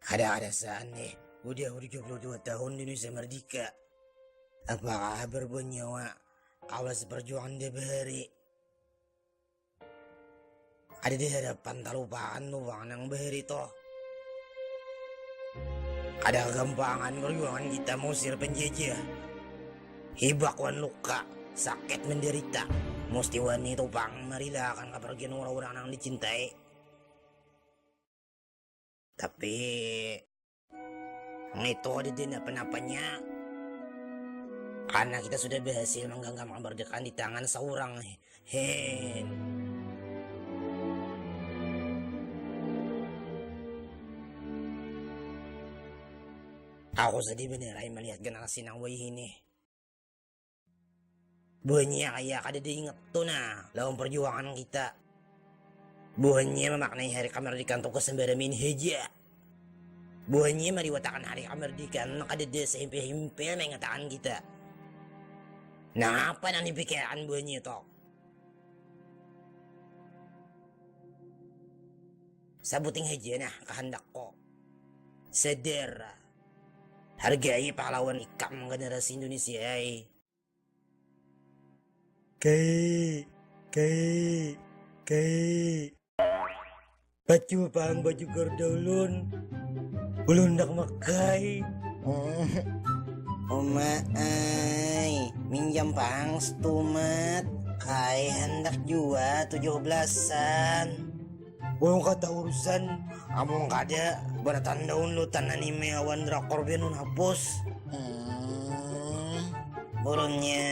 Ada saan nih, udah 72 tahun di Indonesia Merdeka. Apakah berbernyawa awas perjuangan dia beri? Ada di hadapan talupaan luangan yang beri toh. Ada kegampangan perjuangan kita mengusir penjajah. Hibak wan luka, sakit menderita. Musti wani tupang marilakan kepergian orang-orang yang dicintai. Tapi itu ada di apa-apanya. Karena kita sudah berhasil menggenggam kemerdekaan di tangan seorang hen. Aku sedih beneran melihat generasi nang wai ini. Banyak kayak ada diinget tuh nah lawan perjuangan kita. Buahnya memaknai hari kemerdekaan untuk kesembaramin heja. Buahnya meriwatakan hari kemerdekaan ada desa himpe-himpe mengatakan kita. Nah apa yang dipikiran buahnya toh? Sabuting heja nah kehendak kok. Sadar. Hargai pahlawan ikam generasi Indonesia. Kai. Baju bang baju gordaulun. Ulundak makai. Ai, minjam pang stumat. Kai hendak jua 17-an. Belum kata urusan, among kada beratan downloadan anime awan drakor benun hapus. Burungnya.